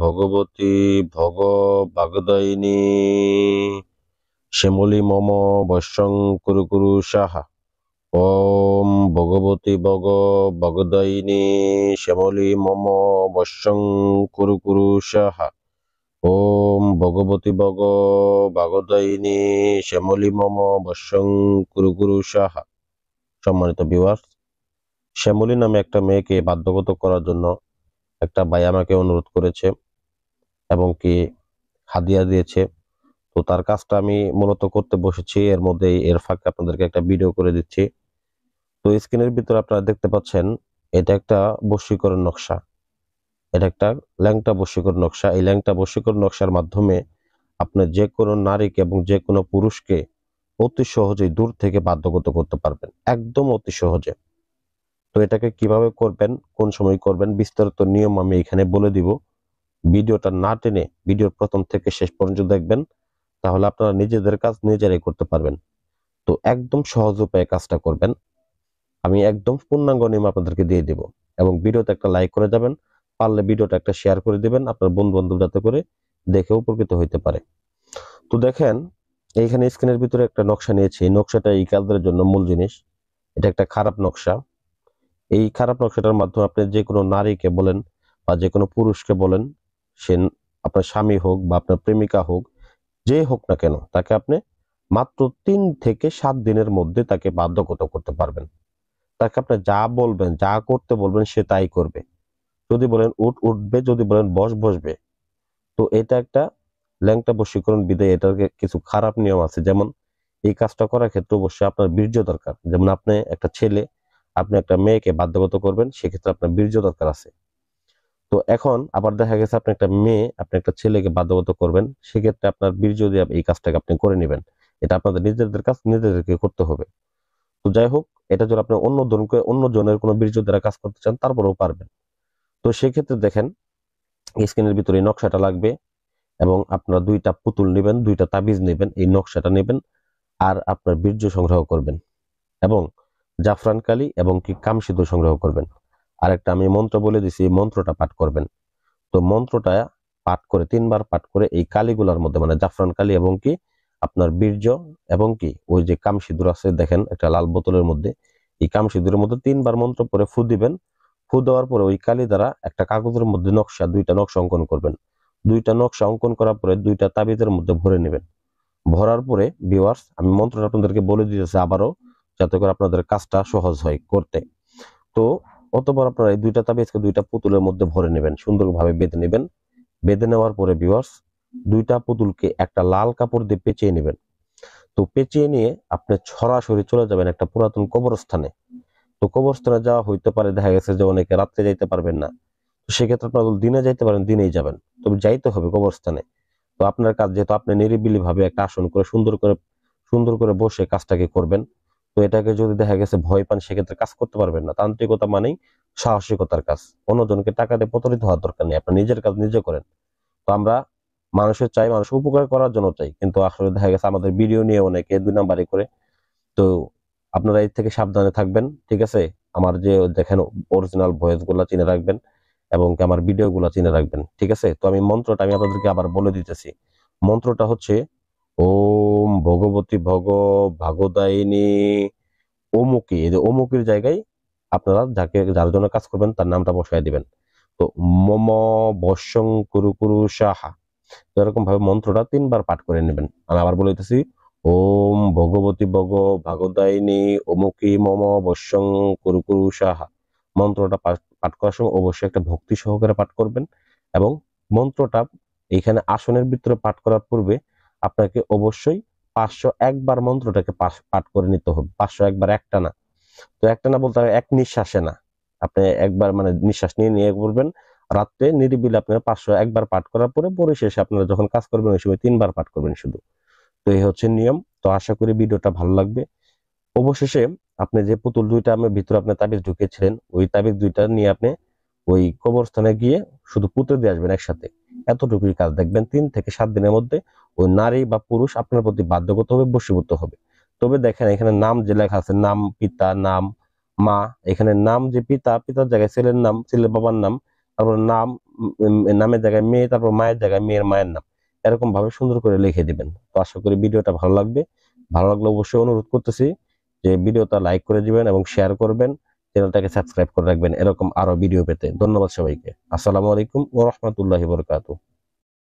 ভগবতী ভগ বাগদায়িনী শ্যামলী মম বৈশ্যং কুরু কুরু সাহা। ওম ভগবতী ভগ বাগদায়িনী শ্যামলী মম বৈশ্যং কুরু কুরু সাহা। ওম ভগবতী ভগ বাগদায়িনী শ্যামলী মম বৈশ্যং কুরু কুরু সাহা। সম্মানিত ভিউয়ার্স, শ্যামলী নামে একটা মেয়েকে বাধ্যগত করার জন্য একটা ভাই আমাকে অনুরোধ করেছে এবং কি হাদিয়া দিয়েছে। তো তার কাজটা আমি মূলত করতে বসেছি, এর মধ্যে এর ফাঁকে আপনাদেরকে একটা ভিডিও করে দিচ্ছি। তো স্ক্রিনের ভিতরে আপনারা দেখতে পাচ্ছেন, এটা একটা বশীকরণ নকশা, এটা একটা ল্যাংটা বশীকরণ নকশা। এই ল্যাংটা বশীকরণ নকশার মাধ্যমে আপনি যে কোনো নারীকে এবং যে কোনো পুরুষকে অতি সহজেই দূর থেকে বাধ্যগত করতে পারবেন, একদম অতি সহজে। তো এটাকে কিভাবে করবেন, কোন সময় করবেন, বিস্তারিত নিয়ম আমি এখানে বলে দিব। ভিডিওটা না টেনে ভিডিওর প্রথম থেকে শেষ পর্যন্ত দেখবেন, তাহলে আপনারা নিজেদের কাজ নিজেরাই করতে পারবেন। তো একদম সহজ উপায়ে কাজটা করবেন, আমি একদম পূর্ণাঙ্গ নিয়ম আপনাদেরকে দিয়ে দেব। এবং ভিডিওতে একটা লাইক করে যাবেন, পারলে ভিডিওটা একটা শেয়ার করে দিবেন আপনার বন্ধু বান্ধব, যাতে করে দেখে উপকৃত হইতে পারে। তো দেখেন, এইখানে স্ক্রিনের ভিতরে একটা নকশা নিয়েছি। এই নকশাটা এই কাজের জন্য মূল জিনিস। এটা একটা খারাপ নকশা। এই খারাপ নকশাটার মাধ্যমে আপনি যে কোনো নারীকে বলেন বা যে কোনো পুরুষকে বলেন, সে আপনার স্বামী হোক বা আপনার প্রেমিকা হোক, যে হোক না কেন, তাকে আপনি মাত্র 3 থেকে 7 দিনের মধ্যে তাকে বাধ্যগত করতে পারবেন। তাকে আপনি যা বলবেন, যা করতে বলবেন, সে তাই করবে। যদি বলেন উঠ, উঠবে, যদি বলেন বস, বসবে। তো এটা একটা ল্যাংটা বশীকরণ বিধায় এটার কিছু খারাপ নিয়ম আছে। যেমন, এই কাজটা করার ক্ষেত্রে অবশ্যই আপনার বীর্য দরকার। যেমন আপনি একটা ছেলে, আপনি একটা মেয়েকে বাধ্যগত করবেন, সেক্ষেত্রে আপনার বীর্য দরকার আছে। তো এখন আবার দেখা গেছে আপনি একটা মেয়ে, আপনি একটা ছেলেকে বাধ্যগত করবেন, সেক্ষেত্রে আপনার বীর্য দিয়ে এই কাজটাকে আপনি করে নেবেন। এটা আপনাদের নিজেদের কাজ নিজেদেরকে করতে হবে। তো যাই হোক, এটা যদি আপনি অন্য জনের কোনো বীর্য দ্বারা কাজ করতে চান, তারপরেও পারবেন। তো সেক্ষেত্রে দেখেন, স্ক্রিনের ভিতরে এই নকশাটা লাগবে এবং আপনারা 2টা পুতুল নেবেন, 2টা তাবিজ নেবেন, এই নকশাটা নেবেন, আর আপনার বীর্য সংগ্রহ করবেন এবং জাফরান কালি এবং কি কামসিঁদুর সংগ্রহ করবেন। আর একটা আমি মন্ত্র বলে দিছি, এই মন্ত্রটা পাঠ করবেন। তো মন্ত্রটা পাঠ করে 3 বার পাঠ করে এই কালিগুলার মধ্যে, মানে জাফরান কালি এবং কি আপনার বীর্য এবং কি ওই যে কামসিঁদুর আছে, দেখেন একটা লাল বোতলের মধ্যে, এই কামসিঁদুরের মধ্যে 3 বার মন্ত্র পরে ফু দিবেন। ফু দেওয়ার পরে ওই কালি দ্বারা একটা কাগজের মধ্যে 2টা নকশা অঙ্কন করবেন। 2টা নকশা অঙ্কন করার পরে 2টা তাবিজের মধ্যে ভরে নেবেন। ভরার পরে ভিউয়ার্স, আমি মন্ত্রটা আপনাদেরকে বলে দিতেছি আবারও, যাতে করে আপনাদের কাজটা সহজ হয় করতে। তো অতঃপর আপনারা এই 2টা তাবিজকে 2টা পুতুলের মধ্যে ভরে নেবেন, সুন্দরভাবে বেঁধে নেবেন। বেঁধে নেওয়ার পরে ভিউয়ার্স, 2টা পুতুলকে একটা লাল কাপড় দিয়ে পেঁচিয়ে নেবেন। তো পেঁচিয়ে নিয়ে আপনি সরাসরি চলে যাবেন একটা পুরাতন কবরস্থানে। তো কবরস্থানে যাওয়া হইতে পারে, দেখা গেছে যে অনেকে রাত্রে যাইতে পারবেন না, তো সেক্ষেত্রে আপনারা দিনে যাইতে পারেন, দিনেই যাবেন, তবে যাইতে হবে কবরস্থানে। তো আপনার কাজ, যেহেতু আপনি নিরিবিলি ভাবে একটা আসন করে সুন্দর করে বসে কাজটাকে করবেন। তো এটাকে যদি দেখা গেছে ভয় পান, সেক্ষেত্রে কাজ করতে পারবেন না। তান্ত্রিকতা মানেই সাহসিকতার কাজ, অন্যজনকে টাকা দিয়ে প্রতারিত হওয়ার দরকার নেই, আপনার নিজের কাজ নিজে করেন। তো আমরা মানুষের উপকার করার জন্য চাই, কিন্তু আসলে দেখা গেছে আমাদের ভিডিও নিয়ে অনেকে 2 নাম্বারি করে। তো আপনারা এর থেকে সাবধানে থাকবেন, ঠিক আছে? আমার যে দেখেন অরিজিনাল ভয়েস গুলা চিনে রাখবেন এবং কি আমার ভিডিও গুলা চিনে রাখবেন, ঠিক আছে? তো আমি মন্ত্রটা আপনাদেরকে আবার বলে দিতেছি। মন্ত্রটা হচ্ছে, ওম ভগবতী ভগ ভাগদায়িনী অমুকি। এই যে অমুকির জায়গায় আপনারা যার জন্য কাজ করবেন তার নামটা বসায় দিবেন। তো মম বশ্যং কুরু কুরু সাহা। তো এরকম ভাবে মন্ত্রটা 3 বার পাঠ করে নেবেন। আমি আবার বলে দিতেছি, ওম ভগবতী ভগ ভাগদায়িনী অমুকি মম বশ্যং কুরু কুরু সাহা। মন্ত্রটা পাঠ করার সময় অবশ্যই একটা ভক্তি সহকারে পাঠ করবেন এবং মন্ত্রটা এখানে আসনের ভিতরে পাঠ করার পূর্বে আপনাকে অবশ্যই 501 বার মন্ত্রটাকে পাঠ করে নিতে হবে। 501 বার একটানা। তো একটানা বলতে এক নিঃশ্বাসে না, আপনি একবার মানে নিঃশ্বাস নিয়ে নিয়ে বলবেন। রাত্রে নিরিবিলি আপনারা 501 বার পাঠ করার পরে পরিশেষে আপনারা যখন কাজ করবেন ওই সময় 3 বার পাঠ করবেন শুধু। তো এই হচ্ছে নিয়ম। তো আশা করি ভিডিওটা ভালো লাগবে। অবশেষে আপনি যে পুতুল 2টা আমি ভিতরে আপনি তাবিজ ঢুকিয়েছিলেন, ওই তাবিজ 2টা নিয়ে আপনি ওই কবরস্থানে গিয়ে শুধু পুঁতে দিয়ে আসবেন একসাথে। এতটুকুই কাজ, দেখবেন 3 থেকে 7 দিনের মধ্যে ওই নারী বা পুরুষ আপনার প্রতি বাধ্যগত হবে, বশীভূত হবে। তবে দেখেন, এখানে নাম যে লেখা আছে, নাম পিতা, নাম মা, এখানে নাম যে পিতার জায়গায় ছেলের নাম, ছেলের বাবার নাম, তারপর নাম নামের জায়গায় মেয়ে, তারপর মায়ের জায়গায় মেয়ের মায়ের নাম, এরকম ভাবে সুন্দর করে লিখে দিবেন। তো আশা করি ভিডিওটা ভালো লাগবে। ভালো লাগলে অবশ্যই অনুরোধ করতেছি যে ভিডিওটা লাইক করে দিবেন এবং শেয়ার করবেন, চ্যানেলটাকে সাবস্ক্রাইব করে রাখবেন এরকম আরো ভিডিও পেতে। ধন্যবাদ সবাইকে। আসসালামু আলাইকুম ওয়া রাহমাতুল্লাহি ওয়া বারাকাতুহু।